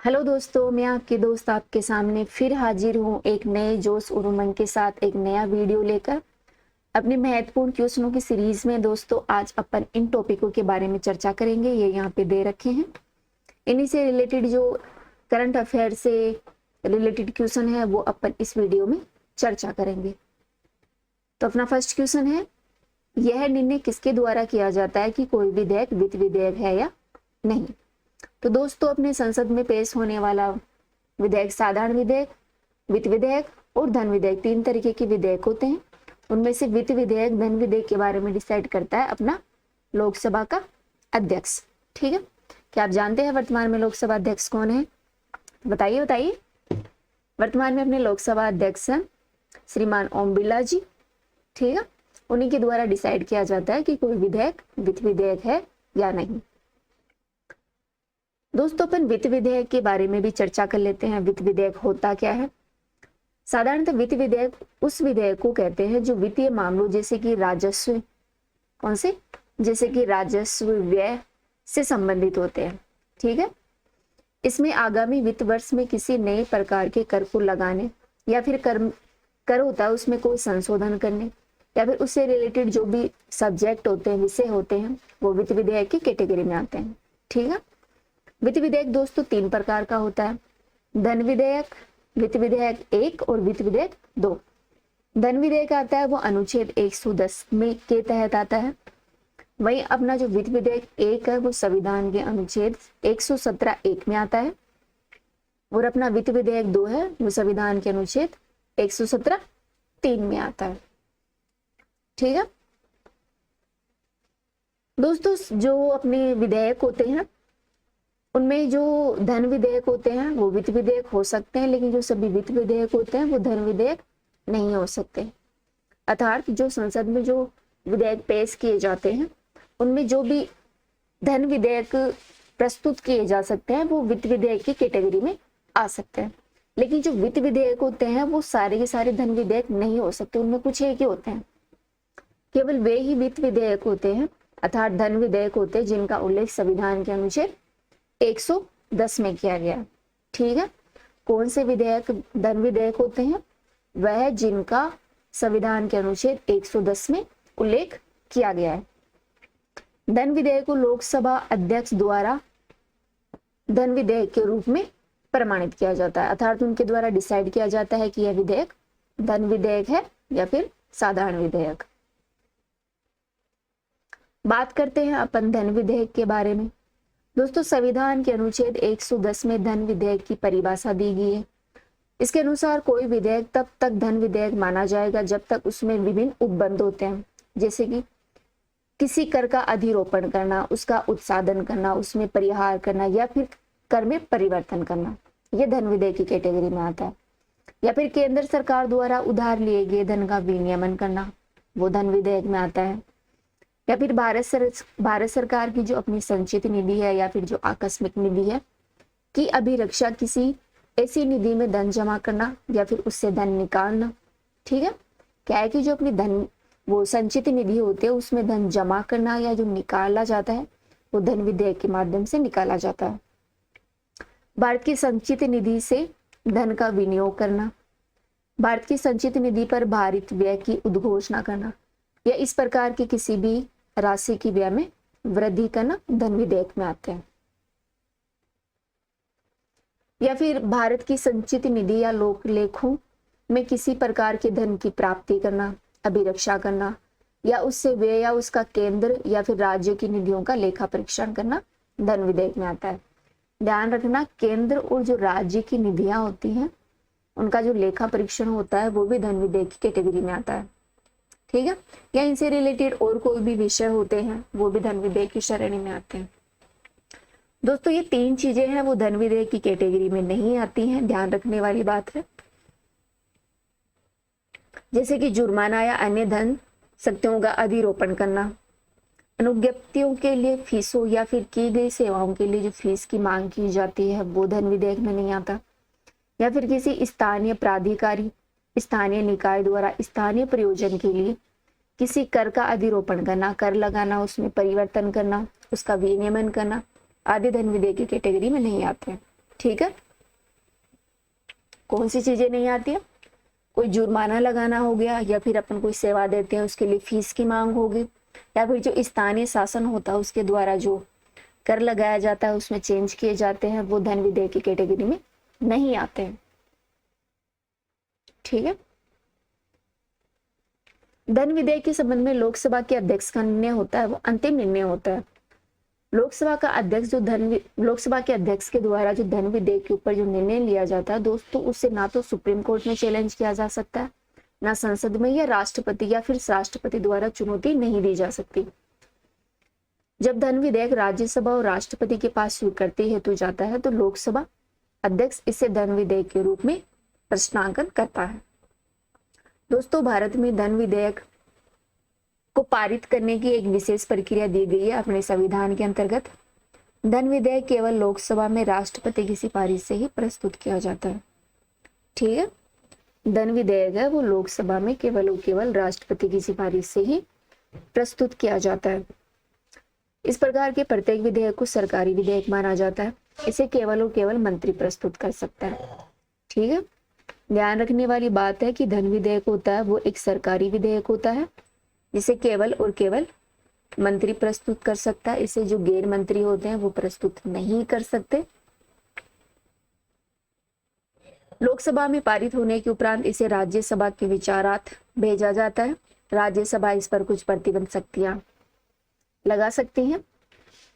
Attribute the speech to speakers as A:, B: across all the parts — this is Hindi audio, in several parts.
A: हेलो दोस्तों, मैं आपके दोस्त आपके सामने फिर हाजिर हूँ एक नए जोश और उमंग के साथ एक नया वीडियो लेकर। अपनी महत्वपूर्ण क्वेश्चनों की सीरीज में दोस्तों आज अपन इन टॉपिकों के बारे में चर्चा करेंगे। ये यहाँ पे दे रखे हैं। इन्हीं से रिलेटेड जो करंट अफेयर से रिलेटेड क्वेश्चन है वो अपन इस वीडियो में चर्चा करेंगे। तो अपना फर्स्ट क्वेश्चन है, यह निर्णय किसके द्वारा किया जाता है कि कोई विधेयक वित्त विधेयक है या नहीं। तो दोस्तों अपने संसद में पेश होने वाला विधेयक साधारण विधेयक, वित्त विधेयक और धन विधेयक, तीन तरीके के विधेयक होते हैं। उनमें से वित्त विधेयक धन विधेयक के बारे में डिसाइड करता है अपना लोकसभा का अध्यक्ष। ठीक है, क्या आप जानते हैं वर्तमान में लोकसभा अध्यक्ष कौन है? बताइए बताइए। वर्तमान में अपने लोकसभा अध्यक्ष हैं श्रीमान ओम बिरला जी। ठीक है, उन्हीं के द्वारा डिसाइड किया जाता है कि कोई विधेयक वित्त विधेयक है या नहीं। दोस्तों अपन वित्त विधेयक के बारे में भी चर्चा कर लेते हैं। वित्त विधेयक होता क्या है? साधारणतः वित्त विधेयक उस विधेयक को कहते हैं जो वित्तीय मामलों जैसे कि राजस्व, कौन से, जैसे कि राजस्व व्यय से संबंधित होते हैं। ठीक है, इसमें आगामी वित्त वर्ष में किसी नए प्रकार के कर को लगाने या फिर कर होता है उसमें कोई संशोधन करने या फिर उससे रिलेटेड जो भी सब्जेक्ट होते हैं, विषय होते हैं, वो वित्त विधेयक की कैटेगरी में आते हैं। ठीक है, वित्त विधेयक दोस्तों तीन प्रकार का होता है, धन विधेयक, वित्त विधेयक 1 और वित्त विधेयक 2। धन विधेयक आता है वो अनुच्छेद 110 में के तहत आता है। वहीं अपना जो वित्त विधेयक 1 है वो संविधान के अनुच्छेद 117(1) में आता है और अपना वित्त विधेयक 2 है वो संविधान के अनुच्छेद 117(3) में आता है। ठीक है दोस्तों, जो अपने विधेयक होते हैं उनमें जो धन विधेयक होते हैं वो वित्त विधेयक हो सकते हैं, लेकिन जो सभी वित्त विधेयक होते हैं वो धन विधेयक नहीं हो सकते। अर्थात जो संसद में जो विधेयक पेश किए जाते हैं उनमें जो भी धन विधेयक प्रस्तुत किए जा सकते हैं वो वित्त विधेयक की कैटेगरी में आ सकते हैं, लेकिन जो वित्त विधेयक होते हैं वो सारे के सारे धन विधेयक नहीं हो सकते। उनमें कुछ एक ही होते हैं, केवल वे ही वित्त विधेयक होते हैं अर्थात धन विधेयक होते हैं जिनका उल्लेख संविधान के अनुच्छेद 110 में किया गया। ठीक है, कौन से विधेयक धन विधेयक होते हैं? वह जिनका संविधान के अनुच्छेद 110 में उल्लेख किया गया है। धन विधेयक को लोकसभा अध्यक्ष द्वारा धन विधेयक के रूप में प्रमाणित किया जाता है, अर्थात उनके द्वारा डिसाइड किया जाता है कि यह विधेयक धन विधेयक है या फिर साधारण विधेयक। बात करते हैं अपन धन विधेयक के बारे में। दोस्तों संविधान के अनुच्छेद 110 में धन विधेयक की परिभाषा दी गई है। इसके अनुसार कोई विधेयक तब तक धन विधेयक माना जाएगा जब तक उसमें विभिन्न उपबंध होते हैं, जैसे कि किसी कर का अधिरोपण करना, उसका उत्साधन करना, उसमें परिहार करना या फिर कर में परिवर्तन करना, यह धन विधेयक की कैटेगरी में आता है। या फिर केंद्र सरकार द्वारा उधार लिए गए धन का विनियमन करना, वो धन विधेयक में आता है। या फिर भारत सरकार की जो अपनी संचित निधि है या फिर जो आकस्मिक निधि है की अभिरक्षा, किसी ऐसी निधि में धन जमा करना या फिर उससे धन निकालना। ठीक है, क्या है कि जो अपनी धन वो संचित निधि होती है उसमें धन जमा करना या जो निकाला जाता है वो धन विधेयक के माध्यम से निकाला जाता है। भारत की संचित निधि से धन का विनियोग करना, भारत की संचित निधि पर भारित व्यय की उद्घोषणा करना या इस प्रकार की किसी भी राशि की व्यय में वृद्धि करना धन विधेयक में आते हैं। या फिर भारत की संचित निधि या लोक लेखों में किसी प्रकार के धन की प्राप्ति करना, अभिरक्षा करना या उससे व्यय या उसका केंद्र या फिर राज्य की निधियों का लेखा परीक्षण करना धन विधेयक में आता है। ध्यान रखना, केंद्र और जो राज्य की निधियां होती हैं उनका जो लेखा परीक्षण होता है वो भी धन विधेयक की कैटेगरी में आता है। ठीक है, या इनसे रिलेटेड और कोई भी विषय होते हैं वो भी धन विधेयक की श्रेणी में आते हैं। दोस्तों ये तीन चीजें हैं वो धन विधेयक की कैटेगरी में नहीं आती हैं, ध्यान रखने वाली बात है। जैसे कि जुर्माना या अन्य धन शक्तियों का अधिरोपण करना, अनुज्ञप्तियों के लिए फीसों या फिर की गई सेवाओं के लिए जो फीस की मांग की जाती है वो धन विधेयक में नहीं आता। या फिर किसी स्थानीय प्राधिकारी, स्थानीय निकाय द्वारा स्थानीय प्रयोजन के लिए किसी कर का अधिरोपण करना, कर लगाना, उसमें परिवर्तन करना, उसका विनियमन करना आदि धन विधेयक की कैटेगरी में नहीं आते हैं। ठीक है, कौन सी चीजें नहीं आती है? कोई जुर्माना लगाना हो गया, या फिर अपन कोई सेवा देते हैं उसके लिए फीस की मांग होगी, या फिर जो स्थानीय शासन होता है उसके द्वारा जो कर लगाया जाता है उसमें चेंज किए जाते हैं, वो धन विधेयक की कैटेगरी में नहीं आते हैं। ठीक है, धन विधेयक के संबंध में लोकसभा के अध्यक्ष का निर्णय होता है, वो अंतिम निर्णय होता है। लोकसभा के अध्यक्ष के द्वारा जो धन विधेयक के ऊपर जो निर्णय लिया जाता है दोस्तों, उससे ना तो सुप्रीम कोर्ट में चैलेंज किया जा सकता है, ना संसद में, या राष्ट्रपति या फिर राष्ट्रपति द्वारा चुनौती नहीं दी जा सकती। जब धन विधेयक राज्यसभा और राष्ट्रपति के पास स्वीकृति हेतु जाता है तो लोकसभा अध्यक्ष इसे धन विधेयक के रूप में प्रश्नांकन करता है। दोस्तों, भारत में धन विधेयक को पारित करने की एक विशेष प्रक्रिया दी गई है अपने संविधान के अंतर्गत। धन विधेयक केवल लोकसभा में राष्ट्रपति की सिफारिश से ही प्रस्तुत किया जाता है। ठीक है, धन विधेयक है वो लोकसभा में केवल राष्ट्रपति की सिफारिश से ही प्रस्तुत किया जाता है। इस प्रकार के प्रत्येक विधेयक को सरकारी विधेयक माना जाता है। इसे केवल और केवल मंत्री प्रस्तुत कर सकता है। ठीक है, ध्यान रखने वाली बात है कि धन विधेयक होता है वो एक सरकारी विधेयक होता है जिसे केवल और केवल मंत्री प्रस्तुत कर सकता है। इसे जो गैर मंत्री होते हैं वो प्रस्तुत नहीं कर सकते। लोकसभा में पारित होने के उपरांत इसे राज्यसभा के विचारार्थ भेजा जाता है। राज्यसभा इस पर कुछ प्रतिबंध शक्तियां लगा सकती हैं।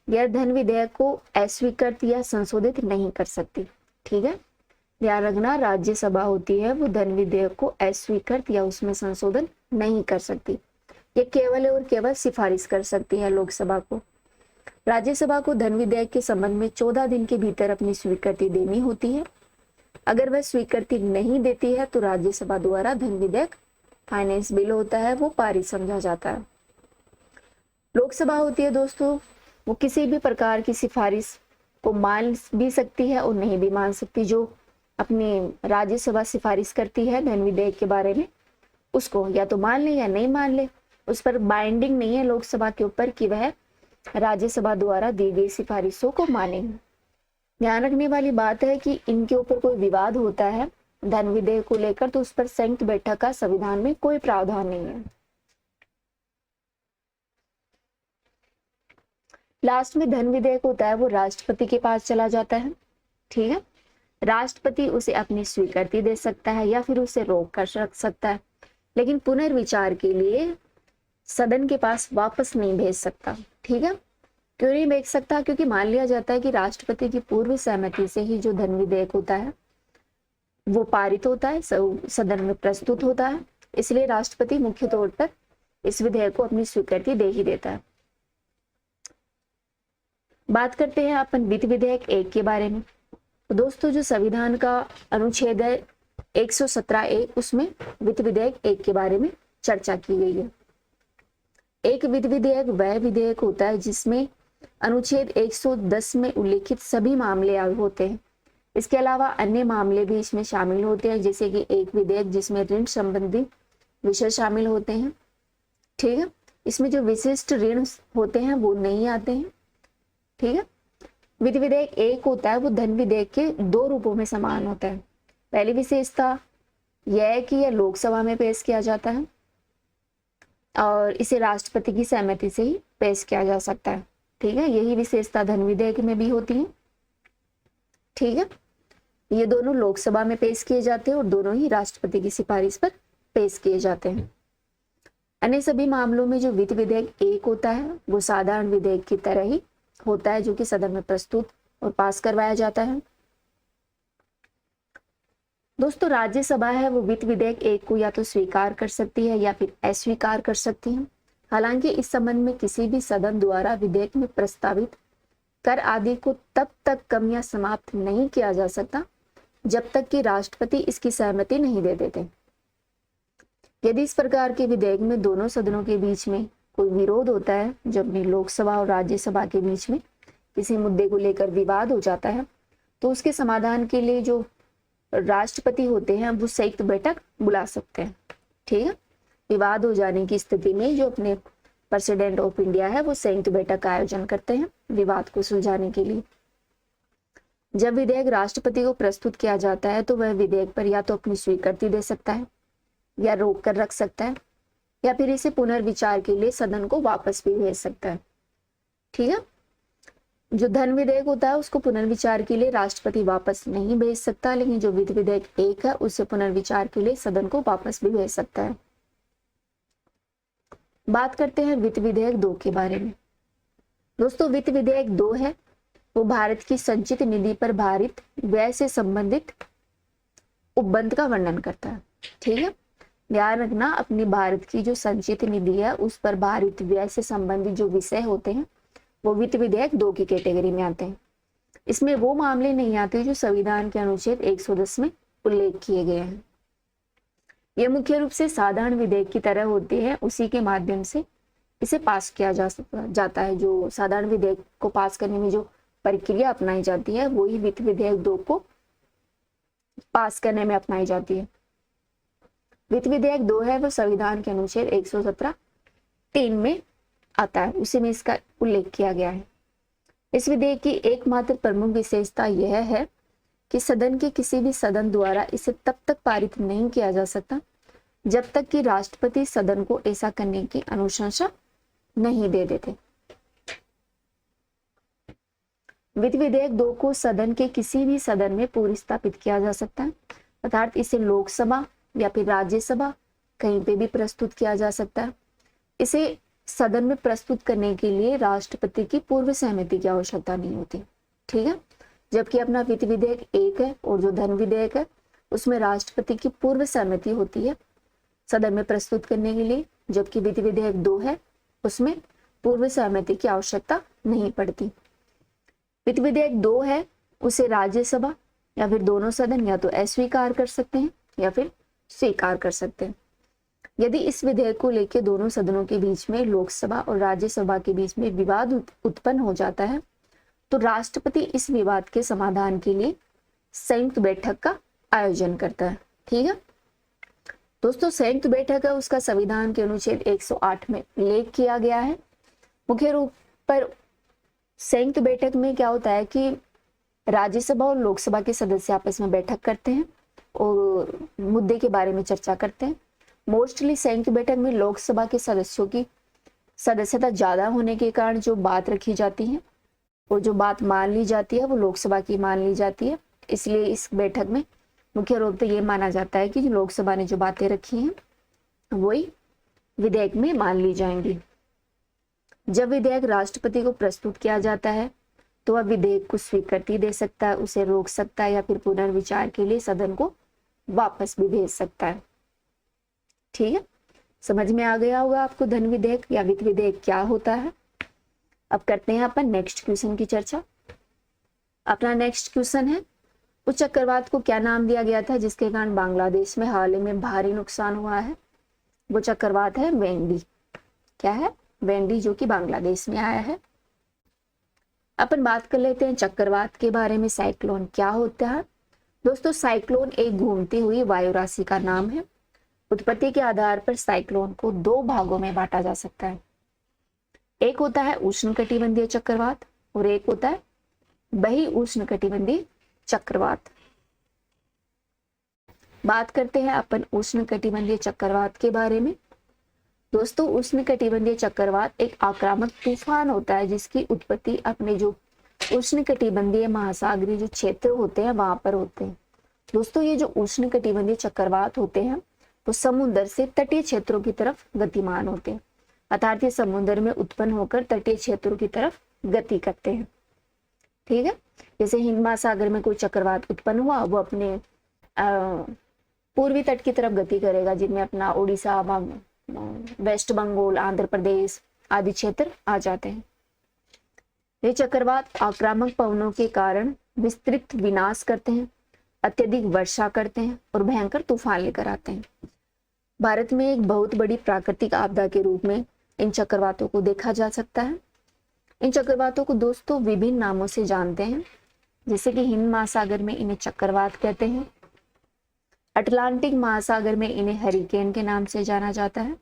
A: यह धन विधेयक को अस्वीकृत या संशोधित नहीं कर सकती। ठीक है, ध्यान रखना, राज्यसभा होती है वो धन विधेयक को अस्वीकृत या उसमें संशोधन नहीं कर सकती। ये केवल और केवल सिफारिश कर सकती है लोकसभा को। राज्यसभा को धन विधेयक के संबंध में 14 दिन के भीतर अपनी स्वीकृति देनी होती है। अगर वह स्वीकृति नहीं देती है तो राज्यसभा द्वारा धन विधेयक फाइनेंस बिल होता है वो पारित समझा जाता है। लोकसभा होती है दोस्तों वो किसी भी प्रकार की सिफारिश को मान भी सकती है और नहीं भी मान सकती। जो अपनी राज्यसभा सिफारिश करती है धन विधेयक के बारे में उसको या तो मान ले या नहीं मान ले, उस पर बाइंडिंग नहीं है लोकसभा के ऊपर कि वह राज्यसभा द्वारा दी गई सिफारिशों को मानेंगे। ध्यान रखने वाली बात है कि इनके ऊपर कोई विवाद होता है धन विधेयक को लेकर तो उस पर संयुक्त बैठक का संविधान में कोई प्रावधान नहीं है। लास्ट में धन विधेयक होता है वो राष्ट्रपति के पास चला जाता है। ठीक है, राष्ट्रपति उसे अपनी स्वीकृति दे सकता है या फिर उसे रोक कर रख सकता है, लेकिन पुनर्विचार के लिए सदन के पास वापस नहीं भेज सकता। ठीक है, क्यों नहीं भेज सकता? क्योंकि मान लिया जाता है कि राष्ट्रपति की पूर्व सहमति से ही जो धन विधेयक होता है वो पारित होता है, सदन में प्रस्तुत होता है, इसलिए राष्ट्रपति मुख्य तौर पर इस विधेयक को अपनी स्वीकृति दे ही देता है। बात करते हैं अपन वित्त विधेयक 1 के बारे में। तो दोस्तों, जो संविधान का अनुच्छेद है 117A उसमें वित्त विधेयक 1 के बारे में चर्चा की गई है। एक वित्त विधेयक वह विधेयक होता है जिसमें अनुच्छेद 110 में उल्लेखित सभी मामले होते हैं। इसके अलावा अन्य मामले भी इसमें शामिल होते हैं, जैसे कि एक विधेयक जिसमें ऋण संबंधी विषय शामिल होते हैं। ठीक है, इसमें जो विशिष्ट ऋण होते हैं वो नहीं आते हैं। ठीक है, वित्त विधेयक 1 होता है वो धन विधेयक के 2 रूपों में समान होता है। पहली विशेषता यह है कि यह लोकसभा में पेश किया जाता है और इसे राष्ट्रपति की सहमति से ही पेश किया जा सकता है। ठीक है, यही विशेषता धन विधेयक में भी होती है। ठीक है, ये दोनों लोकसभा में पेश किए जाते हैं और दोनों ही राष्ट्रपति की सिफारिश पर पेश किए जाते हैं। अन्य सभी मामलों में जो वित्त विधेयक 1 होता है वो साधारण विधेयक की तरह ही होता है, जो कि सदन में प्रस्तुत और पास करवाया जाता है। दोस्तों, राज्यसभा है वो वित्त विधेयक 1 को या तो स्वीकार कर सकती है या फिर अस्वीकार कर सकती है। हालांकि इस संबंध में किसी भी सदन द्वारा विधेयक में प्रस्तावित कर आदि को तब तक कम या समाप्त नहीं किया जा सकता जब तक कि राष्ट्रपति इसकी सहमति नहीं दे देते। यदि इस प्रकार के विधेयक में दोनों सदनों के बीच में कोई विरोध होता है, जब भी लोकसभा और राज्यसभा के बीच में किसी मुद्दे को लेकर विवाद हो जाता है, तो उसके समाधान के लिए जो राष्ट्रपति होते हैं वो संयुक्त बैठक बुला सकते हैं। ठीक है, विवाद हो जाने की स्थिति में जो अपने प्रेसिडेंट ऑफ इंडिया है वो संयुक्त बैठक का आयोजन करते हैं विवाद को सुलझाने के लिए। जब विधेयक राष्ट्रपति को प्रस्तुत किया जाता है तो वह विधेयक पर या तो अपनी स्वीकृति दे सकता है, या रोक कर रख सकता है, या फिर इसे पुनर्विचार के लिए सदन को वापस भी भेज सकता है। ठीक है, जो धन विधेयक होता है उसको पुनर्विचार के लिए राष्ट्रपति वापस नहीं भेज सकता, लेकिन जो वित्त विधेयक 1 है उसे पुनर्विचार के लिए सदन को वापस भी भेज सकता है। बात करते हैं वित्त विधेयक 2 के बारे में। दोस्तों, वित्त विधेयक 2 है वो भारत की संचित निधि पर भारित व्यय से संबंधित उपबंध का वर्णन करता है। ठीक है, ध्यान रखना, अपनी भारत की जो संचित निधि है उस पर भारित व्यय से संबंधित जो विषय होते हैं वो वित्त विधेयक 2 की कैटेगरी में आते हैं। इसमें वो मामले नहीं आते जो संविधान के अनुच्छेद 110 में उल्लेख किए गए हैं। ये मुख्य रूप से साधारण विधेयक की तरह होते हैं, उसी के माध्यम से इसे पास किया जाता है। जो साधारण विधेयक को पास करने में जो प्रक्रिया अपनाई जाती है वही वित्त विधेयक 2 को पास करने में अपनाई जाती है। वित्त विधेयक 2 है वो संविधान के अनुच्छेद 117(3) में आता है, उसी में इसका उल्लेख किया गया है। इस विधेयक की एकमात्र प्रमुख विशेषता यह है कि सदन के किसी भी सदन द्वारा इसे तब तक पारित नहीं किया जा सकता जब तक कि राष्ट्रपति सदन को ऐसा करने की अनुशंसा नहीं दे देते। वित्त विधेयक 2 को सदन के किसी भी सदन में पूर्व स्थापित किया जा सकता है, अर्थात इसे लोकसभा या फिर राज्यसभा कहीं पे भी प्रस्तुत किया जा सकता है। इसे सदन में प्रस्तुत करने के लिए राष्ट्रपति की पूर्व सहमति की आवश्यकता नहीं होती। ठीक है, जबकि अपना वित्त विधेयक 1 है और जो धन विधेयक है उसमें राष्ट्रपति की पूर्व सहमति होती है सदन में प्रस्तुत करने के लिए, जबकि वित्त विधेयक 2 है उसमें पूर्व सहमति की आवश्यकता नहीं पड़ती। वित्त विधेयक 2 है उसे राज्यसभा या फिर दोनों सदन या तो अस्वीकार कर सकते हैं या फिर स्वीकार कर सकते हैं। यदि इस विधेयक को लेकर दोनों सदनों के बीच में, लोकसभा और राज्यसभा के बीच में विवाद उत्पन्न हो जाता है तो राष्ट्रपति इस विवाद के समाधान के लिए संयुक्त बैठक का आयोजन करता है। ठीक है दोस्तों, संयुक्त बैठक है उसका संविधान के अनुच्छेद 108 में उल्लेख किया गया है। मुख्य रूप पर संयुक्त बैठक में क्या होता है कि राज्यसभा और लोकसभा के सदस्य आपस में बैठक करते हैं और मुद्दे के बारे में चर्चा करते हैं। मोस्टली संयुक्त बैठक में लोकसभा के सदस्यों की सदस्यता ज्यादा होने के कारण जो बात रखी जाती है और जो बात मान ली जाती है वो लोकसभा की मान ली जाती है। इसलिए इस बैठक में मुख्य रूप से ये माना जाता है कि जो लोकसभा ने जो बातें रखी हैं वही विधेयक में मान ली जाएंगी। जब विधेयक राष्ट्रपति को प्रस्तुत किया जाता है तो वह विधेयक को स्वीकृति दे सकता है, उसे रोक सकता है या फिर पुनर्विचार के लिए सदन को वापस भी भेज सकता है। ठीक है, समझ में आ गया होगा आपको धन विधेयक या वित्त विधेयक क्या होता है। अब करते हैं अपन नेक्स्ट क्वेश्चन की चर्चा। अपना नेक्स्ट क्वेश्चन है, उस चक्रवात को क्या नाम दिया गया था जिसके कारण बांग्लादेश में हाल ही में भारी नुकसान हुआ है? वो चक्रवात है वेंडी। क्या है? वेंडी, जो कि बांग्लादेश में आया है। अपन बात कर लेते हैं चक्रवात के बारे में। साइक्लोन क्या होता है? दोस्तों, साइक्लोन एक घूमती हुई वायु राशि का नाम है। उत्पत्ति के आधार पर साइक्लोन को 2 भागों में बांटा जा सकता है। एक होता है उष्णकटिबंधीय चक्रवात और एक होता है बही उष्णकटिबंधीय चक्रवात। बात करते हैं अपन उष्णकटिबंधीय चक्रवात के बारे में। दोस्तों, उष्णकटिबंधीय चक्रवात एक आक्रामक तूफान होता है जिसकी उत्पत्ति अपने जो उष्णकटिबंधीय महासागरीय जो क्षेत्र होते हैं वहां पर होते हैं। दोस्तों, ये जो उष्णकटिबंधीय चक्रवात होते हैं वो समुद्र से तटीय क्षेत्रों की तरफ गतिमान होते हैं, अर्थात ये समुद्र में उत्पन्न होकर तटीय क्षेत्रों की तरफ गति करते हैं। ठीक है, जैसे हिंद महासागर में कोई चक्रवात उत्पन्न हुआ वो अपने पूर्वी तट की तरफ गति करेगा, जिनमें अपना उड़ीसा, वेस्ट बंगाल, आंध्र प्रदेश आदि क्षेत्र आ जाते हैं। ये चक्रवात आक्रामक पवनों के कारण विस्तृत विनाश करते हैं, अत्यधिक वर्षा करते हैं और भयंकर तूफान लेकर आते हैं। भारत में एक बहुत बड़ी प्राकृतिक आपदा के रूप में इन चक्रवातों को देखा जा सकता है। इन चक्रवातों को दोस्तों विभिन्न नामों से जानते हैं, जैसे कि हिंद महासागर में इन्हें चक्रवात कहते हैं, अटलांटिक महासागर में इन्हें हरिकेन के नाम से जाना जाता है।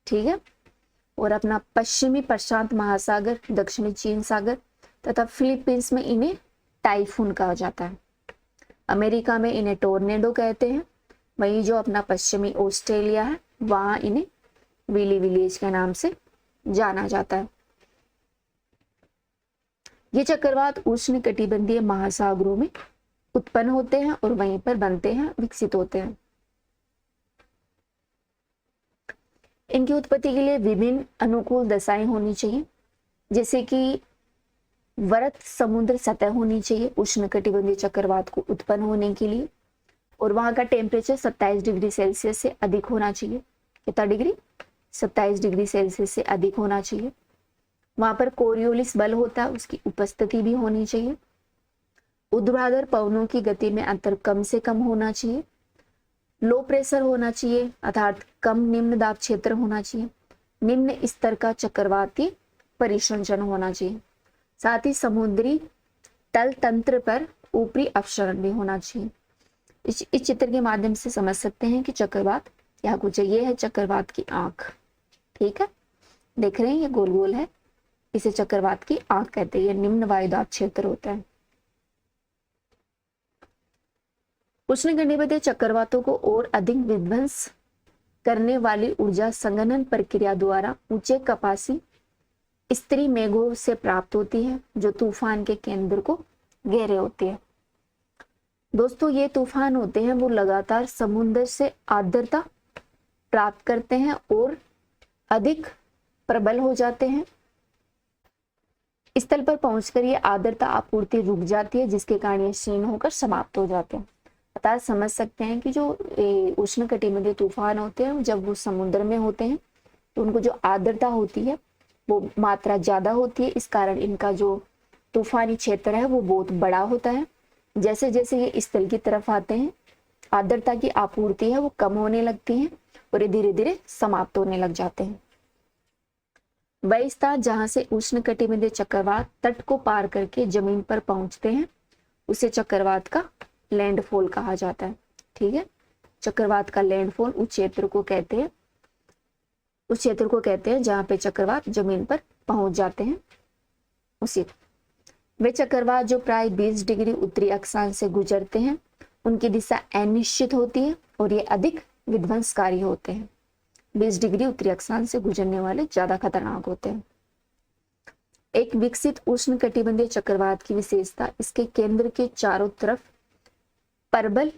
A: ठीक है, और अपना पश्चिमी प्रशांत महासागर, दक्षिणी चीन सागर तथा फिलीपींस में इन्हें टाइफून कहा जाता है। अमेरिका में इन्हें टोर्नेडो कहते हैं। वहीं जो अपना पश्चिमी ऑस्ट्रेलिया है वहां इन्हें विली विलेज के नाम से जाना जाता है। ये चक्रवात उष्ण कटिबंधीय महासागरों में उत्पन्न होते हैं और वहीं पर बनते हैं, विकसित होते हैं। इनकी उत्पत्ति के लिए विभिन्न अनुकूल दशाएं होनी चाहिए, जैसे कि वरद समुद्र सतह होनी चाहिए उष्ण कटिबंधीय चक्रवात को उत्पन्न होने के लिए, और वहां का टेम्परेचर 27 डिग्री सेल्सियस से अधिक होना चाहिए। कितना डिग्री? 27 डिग्री सेल्सियस से अधिक होना चाहिए। वहां पर कोरियोलिस बल होता है, उसकी उपस्थिति भी होनी चाहिए। ऊर्ध्वाधर पवनों की गति में अंतर कम से कम होना चाहिए। लो प्रेशर होना चाहिए, अर्थात कम निम्न दाब क्षेत्र होना चाहिए। निम्न स्तर का चक्रवाती परिसंचरण होना चाहिए। साथ ही समुद्री तल तंत्र पर ऊपरी अपसरण भी होना चाहिए। इस चित्र के माध्यम से समझ सकते हैं कि चक्रवात यहाँ कुछ ये है चक्रवात की आंख, ठीक है, देख रहे हैं ये गोल गोल है, इसे चक्रवात की आंख कहते हैं। ये निम्न वायुदाब क्षेत्र होता है। उष्णकटिबंधीय चक्रवातों को और अधिक विध्वंस करने वाली ऊर्जा संघनन प्रक्रिया द्वारा ऊंचे कपासी स्त्री मेघों से प्राप्त होती है, जो तूफान के केंद्र को घेरे होती है। दोस्तों ये तूफान होते हैं वो लगातार समुद्र से आर्द्रता प्राप्त करते हैं और अधिक प्रबल हो जाते हैं। स्थल पर पहुंचकर ये आर्द्रता आपूर्ति रुक जाती है, जिसके कारण ये क्षीण होकर समाप्त हो जाते हैं। अर्थात समझ सकते हैं कि जो उष्ण कटिबंधीय तूफान होते हैं जब वो समुद्र में होते हैं तो उनको जो आर्द्रता होती है वो मात्रा ज्यादा होती है, इस कारण इनका जो तूफानी क्षेत्र है वो बहुत बड़ा होता है। जैसे जैसे ये स्थल की तरफ आते हैं आर्द्रता की आपूर्ति है वो कम होने लगती है और ये धीरे धीरे समाप्त होने लग जाते हैं। वह स्थान जहां से उष्ण कटिबंधीय चक्रवात तट को पार करके जमीन पर पहुंचते हैं उसे चक्रवात का लैंडफॉल कहा जाता है। ठीक है, चक्रवात का लैंडफॉल उस क्षेत्र को कहते हैं जहां पे चक्रवात जमीन पर पहुंच जाते हैं। उसी वे चक्रवात जो प्राय 20 डिग्री उत्तरी अक्षांश से गुजरते हैं उनकी दिशा अनिश्चित होती है और ये अधिक विध्वंसकारी होते हैं। 20 डिग्री उत्तरी अक्षांश से गुजरने वाले ज्यादा खतरनाक होते हैं। एक विकसित उष्ण कटिबंधीय चक्रवात की विशेषता इसके केंद्र के चारों तरफ प्रबल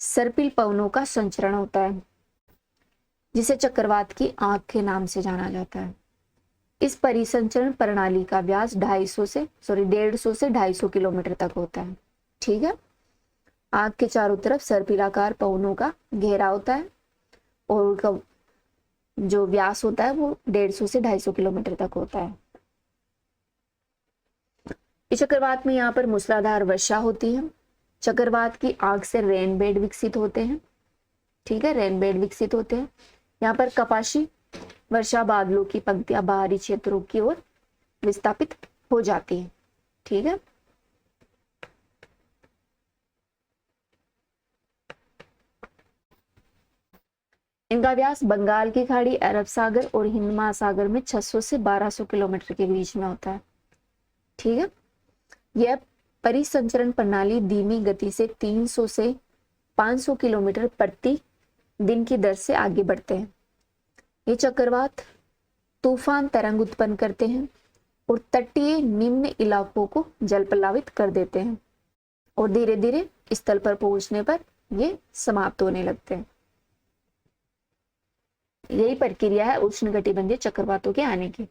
A: सर्पिल पवनों का संचरण होता है, जिसे चक्रवात की आंख के नाम से जाना जाता है। इस परिसंचरण प्रणाली का व्यास 150 से 250 किलोमीटर तक होता है। ठीक है, आंख के चारों तरफ सर्पिलाकार पवनों का घेरा होता है और उनका जो व्यास होता है वो 150 से 250 किलोमीटर तक होता है। इस चक्रवात में यहाँ पर मूसलाधार वर्षा होती है। चक्रवात की आंख से रेनबेड विकसित होते हैं। ठीक है, रेनबेड विकसित होते हैं। यहाँ पर कपाशी वर्षा बादलों की पंक्तियां बाहरी क्षेत्रों की ओर विस्थापित हो जाती है। ठीक है, इनका व्यास बंगाल की खाड़ी, अरब सागर और हिंद महासागर में 600 से 1200 किलोमीटर के बीच में होता है। ठीक है, यह परिसंचरण प्रणाली धीमी गति से 300 से 500 किलोमीटर प्रति दिन की दर से आगे बढ़ते हैं। ये चक्रवात तूफान तरंग उत्पन्न करते हैं और तटीय निम्न इलाकों को जलप्लावित कर देते हैं और धीरे धीरे स्थल पर पहुंचने पर ये समाप्त होने लगते हैं। यही प्रक्रिया है उष्णकटिबंधीय चक्रवातों के आने की।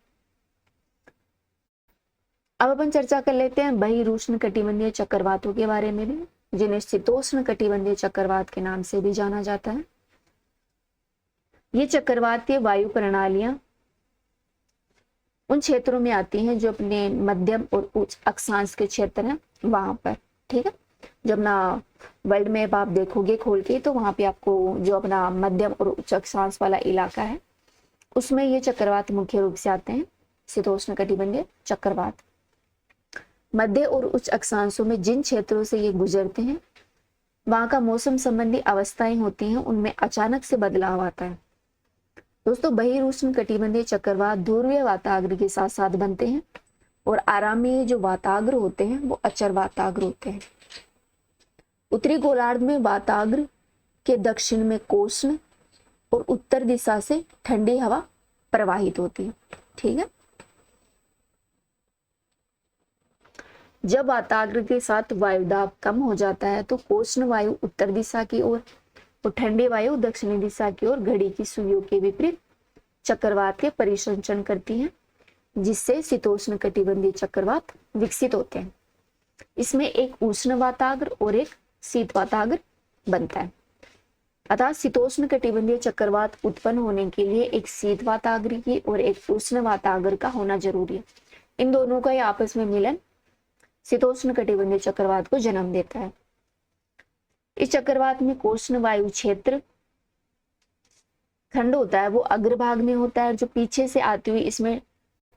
A: अब अपन चर्चा कर लेते हैं बहिरुष्णकटिबंधीय चक्रवातों के बारे में भी, जिन्हें शीतोष्ण कटिबंधीय चक्रवात के नाम से भी जाना जाता है। ये चक्रवातीय वायु प्रणालियां उन क्षेत्रों में आती हैं जो अपने मध्यम और उच्च अक्षांश के क्षेत्र हैं वहां पर। ठीक है, जब ना वर्ल्ड मैप आप देखोगे खोल के तो वहां पे आपको जो अपना मध्यम और उच्च अक्षांश वाला इलाका है उसमें ये चक्रवात मुख्य रूप से आते हैं, शीतोष्ण कटिबंधीय चक्रवात। मध्य और उच्च अक्षांशों में जिन क्षेत्रों से ये गुजरते हैं वहां का मौसम संबंधी अवस्थाएं होती हैं, उनमें अचानक से बदलाव आता है। दोस्तों बहिरुष्ण कटिबंधीय चक्रवात ध्रुवीय वातावरण के साथ साथ बनते हैं और आराम में जो वाताग्र होते हैं वो अचर वाताग्र होते हैं। उत्तरी गोलार्ध में वाताग्र के दक्षिण में कोष्ण और उत्तर दिशा से ठंडी हवा प्रवाहित होती है। ठीक है, जब वाताग्र के साथ वायुदाब कम हो जाता है तो कोष्ण वायु उत्तर दिशा की ओर और ठंडी वायु दक्षिणी दिशा की ओर घड़ी की सुइयों के विपरीत चक्रवात के परिसंचरण करती हैं, जिससे शीतोष्ण कटिबंधीय चक्रवात विकसित होते हैं। इसमें एक उष्ण वाताग्र और एक शीत वाताग्र बनता है। अतः शीतोष्ण कटिबंधीय चक्रवात उत्पन्न होने के लिए एक शीत वाताग्र की और एक उष्ण वाताग्र का होना जरूरी है। इन दोनों का आपस में मिलन शीतोष्ण कटिबंधीय चक्रवात को जन्म देता है। इस चक्रवात में कोष्ण वायु क्षेत्र खंड होता है वो अग्रभाग में होता है, जो पीछे से आती हुई इसमें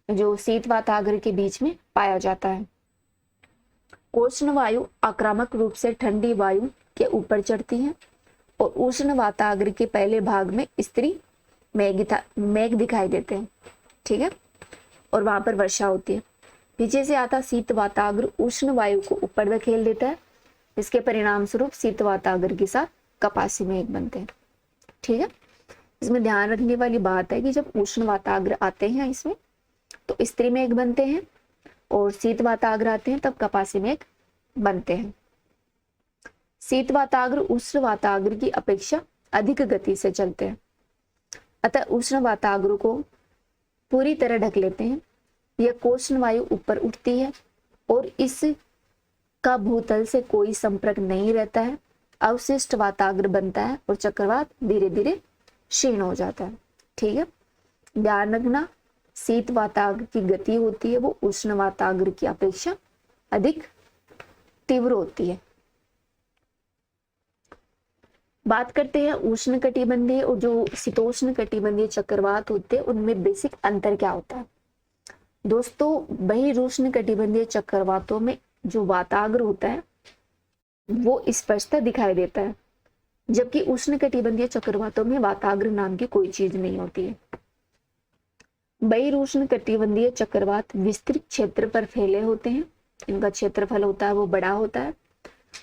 A: जो शीत वाताग्र के बीच में पाया जाता है। कोष्ण वायु आक्रामक रूप से ठंडी वायु के ऊपर चढ़ती है और उष्ण वाताग्र के पहले भाग में स्त्री मेघ दिखाई देते हैं। ठीक है, और वहां पर वर्षा होती है। पीछे से आता शीत वाताग्र उष्ण वायु को ऊपर धकेल देता है, इसके परिणाम स्वरूप शीत वाताग्र के साथ कपासी मेघ बनते हैं। ठीक है, इसमें ध्यान रखने वाली बात है कि जब उष्ण वाताग्र आते हैं इसमें तो स्त्री मेघ बनते हैं और शीत वाताग्र आते हैं तब कपासी मेघ बनते हैं। शीत वाताग्र उष्ण वाताग्र की अपेक्षा अधिक गति से चलते हैं, अतः उष्ण वाताग्र को पूरी तरह ढक लेते हैं। यह कोष्ण वायु ऊपर उठती है और इसका भूतल से कोई संपर्क नहीं रहता है। अवशिष्ट वाताग्र बनता है और चक्रवात धीरे धीरे क्षीण हो जाता है। ठीक है, ध्यान रखना, शीत वाताग्र की गति होती है वो उष्ण वाताग्र की अपेक्षा अधिक तीव्र होती है। बात करते हैं उष्ण कटिबंधीय और जो शीतोष्ण कटिबंधीय चक्रवात होते हैं उनमें बेसिक अंतर क्या होता है। दोस्तों, बहिरुष्ण कटिबंधीय चक्रवातों में जो वाताग्र होता है वो स्पष्टतः दिखाई देता है, जबकि उष्ण कटिबंधीय चक्रवातों में वाताग्र नाम की कोई चीज नहीं होती है। बहिरुष्ण कटिबंधीय चक्रवात विस्तृत क्षेत्र पर फैले होते हैं, इनका क्षेत्रफल होता है वो बड़ा होता है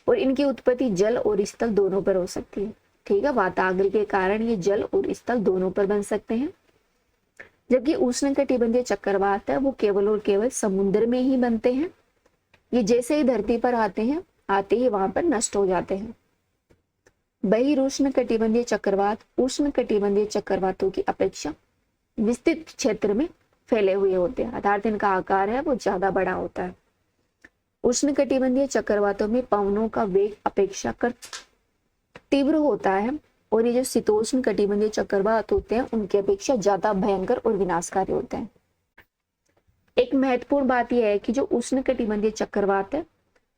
A: और इनकी उत्पत्ति जल और स्थल दोनों पर हो सकती है। ठीक है, वाताग्र के कारण ये जल और स्थल दोनों पर बन सकते हैं, जबकि उष्ण कटिबंधीय चक्रवात है वो केवल और केवल समुद्र में ही बनते हैं। ये जैसे ही धरती पर आते ही वहां पर नष्ट हो जाते हैं। बहिरुष्ण कटिबंधीय चक्रवात उष्ण कटिबंधीय चक्रवातों की अपेक्षा विस्तृत क्षेत्र में फैले हुए होते हैं, अर्थात इनका आकार है वो ज्यादा बड़ा होता है। उष्ण कटिबंधीय चक्रवातों में पवनों का वेग अपेक्षाकृत तीव्र होता है और ये जो शीतोष्ण कटिबंधीय चक्रवात होते हैं उनकी अपेक्षा ज्यादा भयंकर और विनाशकारी होते हैं। एक महत्वपूर्ण बात यह है कि जो उष्ण कटिबंधीय चक्रवात है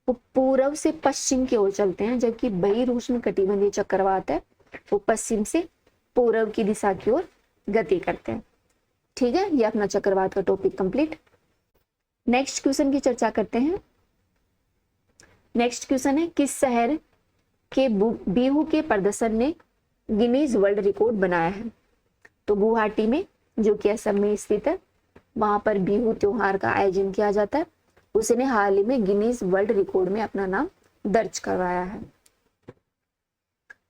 A: वो पूर्व से पश्चिम की ओर चलते हैं, जबकि बहिरुष्ण कटिबंधीय चक्रवात है वो पश्चिम से पूर्व की दिशा की ओर गति करते हैं। ठीक है, ये अपना चक्रवात का टॉपिक कंप्लीट। नेक्स्ट क्वेश्चन की चर्चा करते हैं। नेक्स्ट क्वेश्चन है, किस शहर के बिहू के प्रदर्शन ने गिनीज वर्ल्ड रिकॉर्ड बनाया है। तो गुवाहाटी में, जो कि असम में स्थित है, वहां पर बिहू त्योहार का आयोजन किया जाता है। उसने हाल ही में गिनीज वर्ल्ड रिकॉर्ड में अपना नाम दर्ज करवाया है।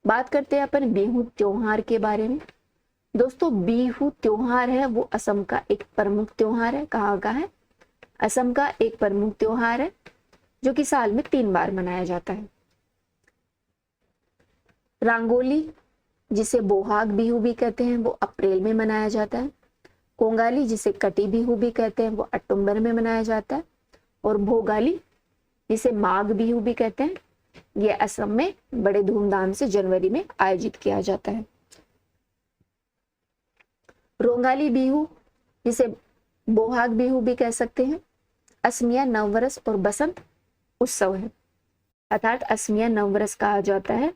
A: बात करते हैं अपन बिहू त्योहार के बारे में। दोस्तों, बिहू त्योहार है वो असम का एक प्रमुख त्योहार है। कहाँ का है? असम का एक प्रमुख त्योहार है जो कि साल में 3 बार मनाया जाता है। रंगोली, जिसे बोहाग बिहू भी कहते हैं, वो अप्रैल में मनाया जाता है। कोंगाली, जिसे कटी बिहू भी कहते हैं, वो अक्टूबर में मनाया जाता है। और भोगाली, जिसे माघ बिहू भी कहते हैं, ये असम में बड़े धूमधाम से जनवरी में आयोजित किया जाता है। रोंगाली बिहू, जिसे बोहाग बिहू भी कह सकते हैं, असमिया नववर्ष और बसंत उत्सव है, अर्थात असमिया नववर्ष कहा जाता है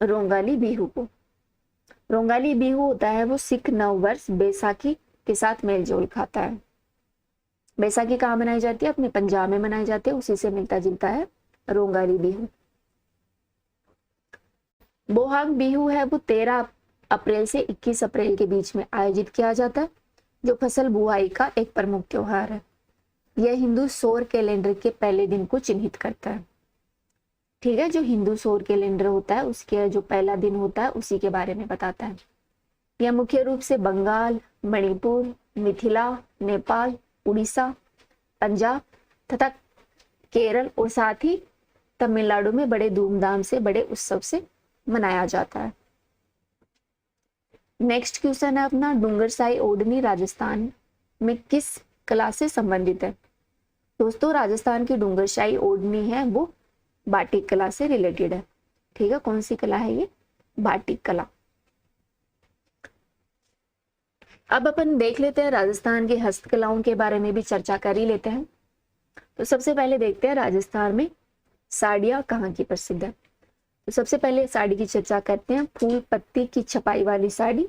A: रोंगाली बिहू को। रोंगाली बिहू होता है वो सिख नववर्ष बैसाखी के साथ मेलजोल खाता है। बैसाखी कहाँ मनाई जाती है? अपने पंजाब में मनाई जाती है, उसी से मिलता जुलता है रोंगाली बिहू। बोहाग बिहू है वो 13 अप्रैल से 21 अप्रैल के बीच में आयोजित किया जाता है, जो फसल बुआई का एक प्रमुख त्योहार है। यह हिंदू सौर कैलेंडर के पहले दिन को चिन्हित करता है। ठीक है, जो हिंदू सौर कैलेंडर होता है उसके जो पहला दिन होता है उसी के बारे में बताता है। यह मुख्य रूप से बंगाल, मणिपुर, मिथिला, नेपाल, उड़ीसा, पंजाब तथा केरल और साथ ही तमिलनाडु में बड़े धूमधाम से, बड़े उत्सव से मनाया जाता है। नेक्स्ट क्वेश्चन है अपना, डूंगरसाई ओढ़नी राजस्थान में किस कला से संबंधित है? दोस्तों, राजस्थान की डूंगरशाही ओढ़नी है वो बाटिक कला से रिलेटेड है। ठीक है, कौन सी कला है ये? बाटिक कला। अब अपन देख लेते हैं राजस्थान की हस्तकलाओं के बारे में भी चर्चा कर ही लेते हैं। तो सबसे पहले देखते हैं राजस्थान में साड़ियाँ कहाँ की प्रसिद्ध है। तो सबसे पहले साड़ी की चर्चा करते हैं। फूल पत्ती की छपाई वाली साड़ी,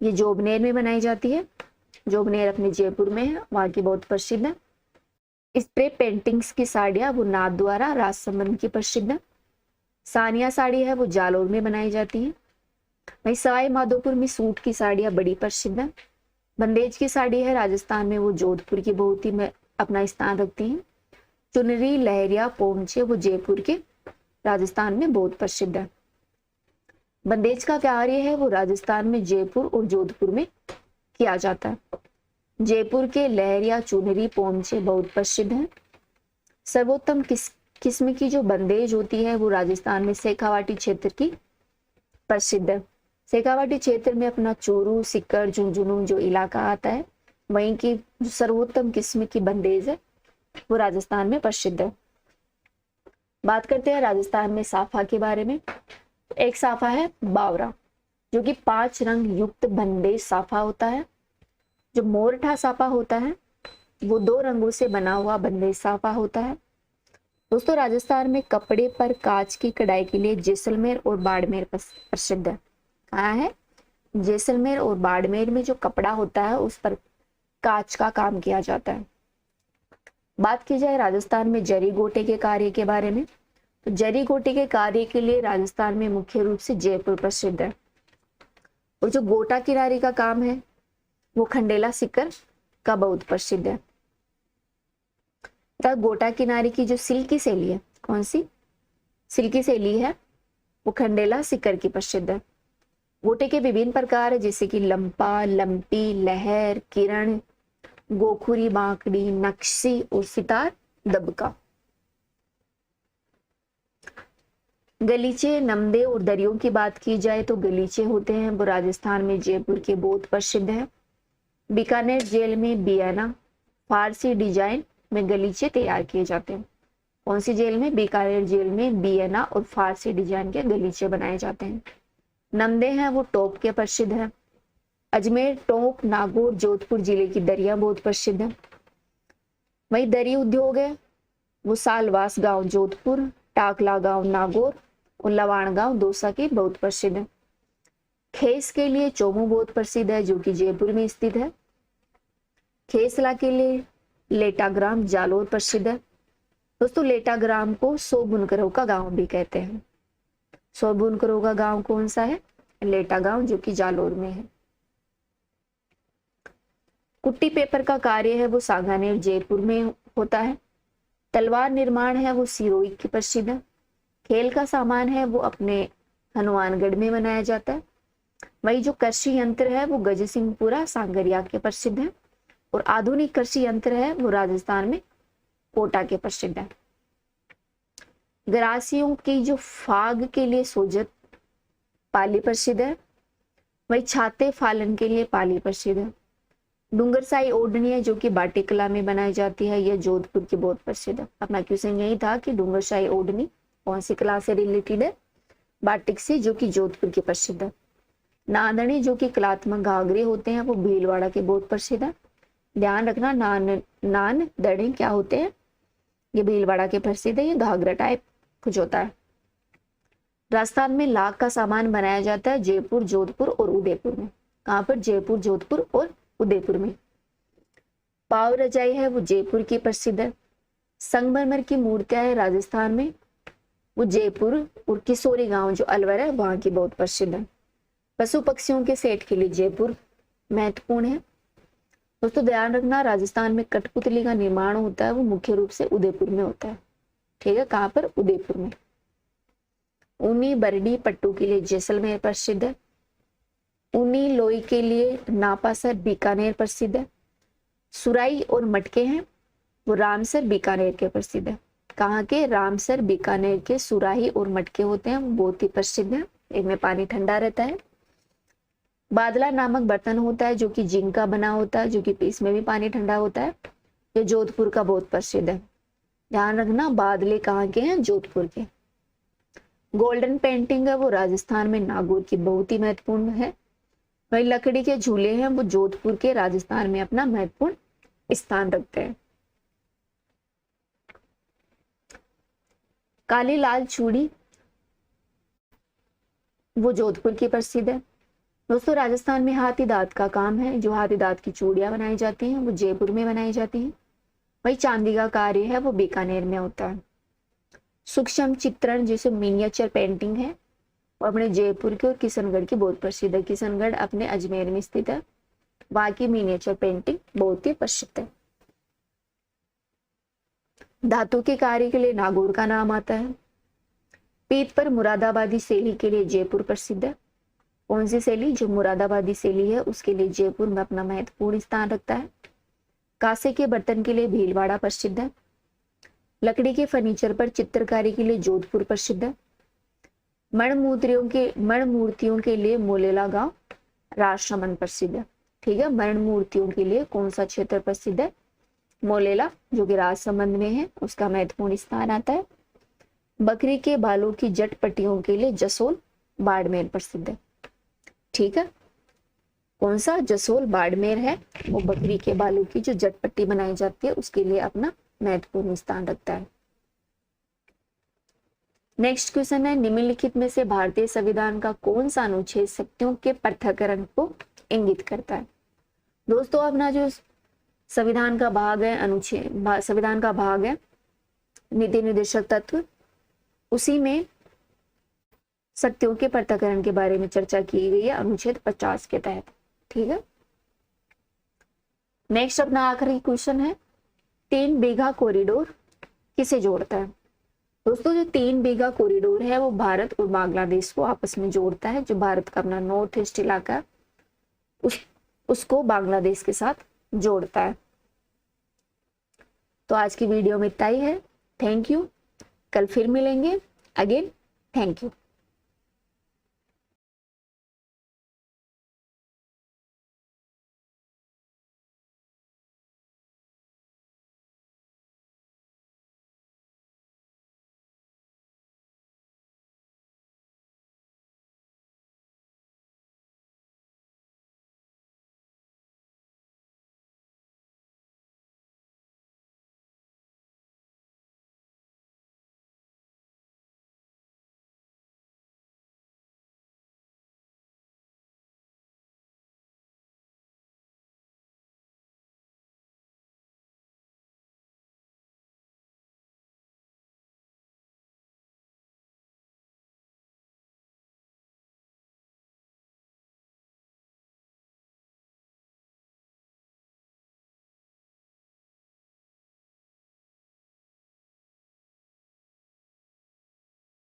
A: ये जोबनेर में बनाई जाती है। जोबनेर अपने जयपुर में है, वहाँ की बहुत प्रसिद्ध है। स्प्रे पेंटिंग्स की साड़ियाँ वो नाथ द्वारा राजसमंद की प्रसिद्ध है। सानिया साड़ी है वो जालोर में बनाई जाती है। वहीं सवाई माधोपुर में सूट की साड़ियाँ बड़ी प्रसिद्ध है। बंदेज की साड़ी है राजस्थान में वो जोधपुर की बहुत ही में अपना स्थान रखती हैं। चुनरी, लहरिया, पोंचे वो जयपुर के राजस्थान में बहुत प्रसिद्ध है। बंदेज का कार्य है वो राजस्थान में जयपुर और जोधपुर में किया जाता है। जयपुर के लहरिया, चुनरी, पोंचे बहुत प्रसिद्ध हैं। सर्वोत्तम किस्म की जो बंदेज होती है वो राजस्थान में शेखावाटी क्षेत्र की प्रसिद्ध है। शेखावाटी क्षेत्र में अपना चूरू, सीकर, झुंझुनू जो इलाका आता है, वहीं की जो सर्वोत्तम किस्म की बंदेज है वो राजस्थान में प्रसिद्ध है। बात करते हैं राजस्थान में साफा के बारे में। एक साफा है बावरा, जो कि 5 रंग युक्त बंदेज साफा होता है। जो मोरठा साफा होता है वो 2 रंगों से बना हुआ बंदेज साफा होता है। दोस्तों, राजस्थान में कपड़े पर कांच की कढ़ाई के लिए जैसलमेर और बाड़मेर प्रसिद्ध है। कहाँ है? जैसलमेर और बाड़मेर में जो कपड़ा होता है उस पर कांच का काम किया जाता है। बात की जाए राजस्थान में जरी गोटे के कार्य के बारे में, तो जरी गोटे के कार्य के लिए राजस्थान में मुख्य रूप से जयपुर प्रसिद्ध है। और जो गोटा किनारी का काम है वो खंडेला सीकर का बहुत प्रसिद्ध है। तथा गोटा किनारी की जो सिल्की शैली है, कौन सी सिल्की शैली है, वो खंडेला सीकर की प्रसिद्ध है। गोटे के विभिन्न प्रकार है जैसे कि लंपा, लंपी, लहर, किरण, गोखुरी, बांकड़ी, नक्शी और सितार, दबका। गलीचे, नमदे और दरियों की बात की जाए तो गलीचे होते हैं वो राजस्थान में जयपुर के बहुत प्रसिद्ध है। बीकानेर जेल में बियाना फारसी डिजाइन में गलीचे तैयार किए जाते हैं। कौन सी जेल में? बीकानेर जेल में बियाना और फारसी डिजाइन के गलीचे बनाए जाते हैं। नमदे हैं वो टोप के प्रसिद्ध है। अजमेर, टोंक, नागौर, जोधपुर जिले की दरिया बहुत प्रसिद्ध है। वही दरी उद्योग है वो सालवास गांव जोधपुर, टाकला गांव नागौर और लवाण गांव दौसा की बहुत प्रसिद्ध है। खेस के लिए चोमू बहुत प्रसिद्ध है जो कि जयपुर में स्थित है। खेसला के लिए लेटाग्राम जालोर प्रसिद्ध है। दोस्तों, लेटाग्राम को 100 बुनकरों का गांव भी कहते हैं। 100 बुनकरों का गांव कौन सा है? लेटा गांव जो कि जालोर में है। कुट्टी पेपर का कार्य है वो सांगानेर जयपुर में होता है। तलवार निर्माण है वो सिरोही की प्रसिद्ध है। खेल का सामान है वो अपने हनुमानगढ़ में बनाया जाता है। वही जो कृषि यंत्र है वो गजसिंहपुरा सांगरिया के प्रसिद्ध है। और आधुनिक कृषि यंत्र है वो राजस्थान में कोटा के प्रसिद्ध है। गरासियों की जो फाग के लिए सोजत पाली प्रसिद्ध है। वही छाते फालन के लिए पाली प्रसिद्ध है। डूंगरसाई ओढ़नी है जो कि बाटिक कला में बनाई जाती है, यह जोधपुर की बहुत प्रसिद्ध है। अपना क्वेश्चन यही था कि डूंगरसाई ओढ़नी कौन सी कला से रिलेटेड है? बाटिक से, जो कि जोधपुर की प्रसिद्ध है। नादनी जो कि कलात्मक घाघरे होते हैं वो भीलवाड़ा के बहुत प्रसिद्ध है। ध्यान रखना, नान दड़े क्या होते हैं? ये भीलवाड़ा के प्रसिद्ध है। ये घाघरा टाइप कुछ होता है। राजस्थान में लाख का सामान बनाया जाता है जयपुर, जोधपुर और उदयपुर में। कहाँ पर? जयपुर, जोधपुर और उदयपुर में। पाव रजाई है वो जयपुर की प्रसिद्ध है। संगमरमर की मूर्तियां है राजस्थान में वो जयपुर और किशोरी गांव जो अलवर है वहां की बहुत प्रसिद्ध है। पशु पक्षियों के सेट के लिए जयपुर महत्वपूर्ण है। दोस्तों ध्यान रखना, राजस्थान में कठपुतली का निर्माण होता है वो मुख्य रूप से उदयपुर में होता है। ठीक है, कहाँ पर? उदयपुर में। ऊनी बरडी पट्टू के लिए जैसलमेर प्रसिद्ध है। ऊनी लोई के लिए नापासर बीकानेर प्रसिद्ध है। सुराई और मटके हैं वो रामसर बीकानेर के प्रसिद्ध है। कहाँ के? रामसर बीकानेर के सुराही और मटके होते हैं वो बहुत ही प्रसिद्ध है, इनमें पानी ठंडा रहता है। बादला नामक बर्तन होता है जो कि जिंक का बना होता है, जो कि इसमें भी पानी ठंडा होता है। ये जोधपुर का बहुत प्रसिद्ध है, ध्यान रखना। बादले कहाँ के हैं? जोधपुर के। गोल्डन पेंटिंग है वो राजस्थान में नागौर की बहुत ही महत्वपूर्ण है। वही लकड़ी के झूले हैं वो जोधपुर के राजस्थान में अपना महत्वपूर्ण स्थान रखते हैं। काली लाल चूड़ी वो जोधपुर की प्रसिद्ध है। दोस्तों राजस्थान में हाथी दांत का काम है, जो हाथी दांत की चूड़ियां बनाई जाती हैं वो जयपुर में बनाई जाती हैं। वही चांदी का कार्य है वो बीकानेर में होता है। सूक्ष्म चित्रण जैसे मिनिएचर पेंटिंग है वो अपने जयपुर के और किशनगढ़ की बहुत प्रसिद्ध है। किशनगढ़ अपने अजमेर में स्थित है, वहां की मिनिएचर पेंटिंग बहुत ही प्रसिद्ध है। धातु के कार्य के लिए नागौर का नाम आता है। पीत पर मुरादाबादी शैली के लिए जयपुर प्रसिद्ध है। कौन सी शैली? जो मुरादाबादी शैली है उसके लिए जयपुर में अपना महत्वपूर्ण स्थान रखता है। कांसे के बर्तन के लिए भीलवाड़ा प्रसिद्ध है। लकड़ी के फर्नीचर पर चित्रकारी के लिए जोधपुर प्रसिद्ध है। मण मूर्तियों के लिए मोलेला गांव राजसमंद प्रसिद्ध है। ठीक है, मण मूर्तियों के लिए कौन सा क्षेत्र प्रसिद्ध है? मोलेला, जो कि राजसमंद में है, उसका महत्वपूर्ण स्थान आता है। बकरी के बालों की जट पट्टियों के लिए जसोल बाड़मेर प्रसिद्ध है। ठीक है, कौन सा? जसोल बाड़मेर है, वो बकरी के बालों की जो जट पट्टी बनाई जाती है उसके लिए अपना महत्वपूर्ण स्थान रखता है। नेक्स्ट क्वेश्चन है, निम्नलिखित में से भारतीय संविधान का कौन सा अनुच्छेद शक्तियों के पृथक्करण को इंगित करता है? दोस्तों अपना जो संविधान का भाग है, अनुच्छेद संविधान का भाग है नीति निर्देशक तत्व, उसी में शक्तियों के पृथक्करण के बारे में चर्चा की गई है अनुच्छेद 50 के तहत। ठीक है, नेक्स्ट अपना आखिरी क्वेश्चन है, 3 बीघा कॉरिडोर किसे जोड़ता है? दोस्तों जो 3 बीघा कॉरिडोर है वो भारत और बांग्लादेश को आपस में जोड़ता है। जो भारत का अपना नॉर्थ ईस्ट इलाका है उसको बांग्लादेश के साथ जोड़ता है। तो आज की वीडियो में इतना ही है। थैंक यू, कल फिर मिलेंगे अगेन। Thank you.